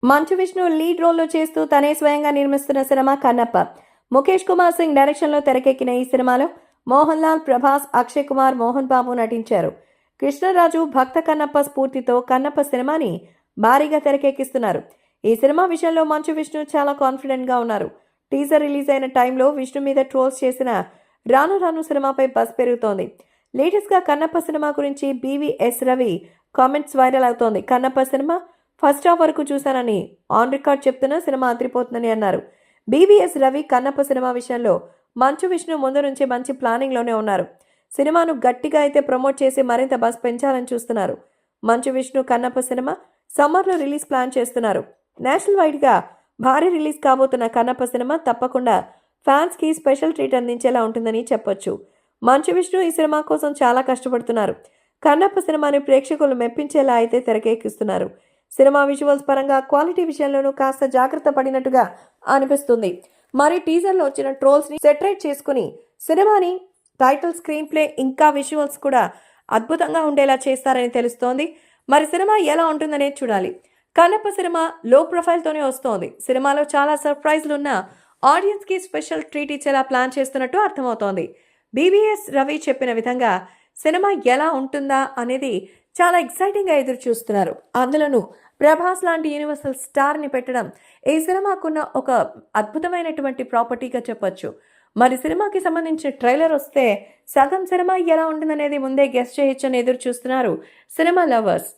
Manchu Vishnu lead రోల్లో చేస్తూ తనే స్వయంగా నిర్మిస్తున్న సినిమా కన్నప్ప. ముఖేష్ కుమార్ సింగ్ డైరెక్షన్లో తెరకెక్కిన ఈ సినిమాలో మోహన్ లాల్, ప్రభాస్, అక్షయ్ కుమార్, మోహన్ బాబు నటించారు. కృష్ణరాజు భక్త కన్నప్ప స్ఫూర్తితో కన్నప్ప సినిమాని భారీగా తెరకెక్కిస్తున్నారు. ఈ సినిమా విషయంలో మంచు విష్ణు చాలా కాన్ఫిడెంట్గా ఉన్నారు. టీజర్ రిలీజ్ అయిన టైంలో విష్ణు మీద ట్రోల్స్ చేసిన రాను రాను సినిమాపై బస్ పెరుగుతోంది. లేటెస్ట్గా కన్నప్ప సినిమా గురించి బీవీఎస్ రవి కామెంట్స్ వైరల్ అవుతోంది. కన్నప్ప సినిమా ఫస్ట్ హాఫ్ వరకు చూశానని ఆన్ రికార్డ్ చెప్తున్నా సినిమా అదిరిపోతుందని అన్నారు. బీవీఎస్ రవి కన్నప్ప సినిమా విషయంలో మంచు విష్ణు ముందు నుంచి మంచి ప్లానింగ్లోనే ఉన్నారు. సినిమాను గట్టిగా అయితే ప్రమోట్ చేసి మరింత బస్ పెంచాలని చూస్తున్నారు. మంచు విష్ణు కన్నప్ప సినిమా సమ్మర్లో రిలీజ్ ప్లాన్ చేస్తున్నారు. నేషనల్ వైడ్గా భారీ రిలీజ్ కాబోతున్న కన్నప్ప సినిమా తప్పకుండా ఫ్యాన్స్కి స్పెషల్ ట్రీట్ అందించేలా ఉంటుందని చెప్పొచ్చు. మంచు విష్ణు ఈ సినిమా కోసం చాలా కష్టపడుతున్నారు. కన్నప్ప సినిమాని ప్రేక్షకులు మెప్పించేలా అయితే తెరకెక్కిస్తున్నారు. సినిమా విజువల్స్ పరంగా క్వాలిటీ విషయంలోనూ కాస్త జాగ్రత్త పడినట్టుగా అనిపిస్తుంది. మరి టీజర్లో వచ్చిన ట్రోల్స్ని సెటరేట్ చేసుకుని సినిమాని టైటిల్, స్క్రీన్ ప్లే ఇంకా విజువల్స్ కూడా అద్భుతంగా ఉండేలా చేస్తారని తెలుస్తోంది. మరి సినిమా ఎలా ఉంటుందనేది చూడాలి. కన్నప్ప సినిమా లో ప్రొఫైల్తోనే వస్తోంది. సినిమాలో చాలా సర్ప్రైజ్లు ఉన్న ఆడియన్స్కి స్పెషల్ ట్రీట్ ఇచ్చేలా ప్లాన్ చేస్తున్నట్టు అర్థమవుతోంది. బీవీఎస్ రవి చెప్పిన విధంగా సినిమా ఎలా ఉంటుందా అనేది చాలా ఎక్సైటింగ్గా ఎదురు చూస్తున్నారు. అందులోనూ ప్రభాస్ లాంటి యూనివర్సల్ స్టార్ని పెట్టడం ఈ సినిమాకున్న ఒక అద్భుతమైనటువంటి ప్రాపర్టీగా చెప్పొచ్చు. మరి సినిమాకి సంబంధించిన ట్రైలర్ వస్తే సగం సినిమా ఎలా ఉంటుందనేది ముందే గెస్ట్ చేయొచ్చని ఎదురు చూస్తున్నారు సినిమా లవర్స్.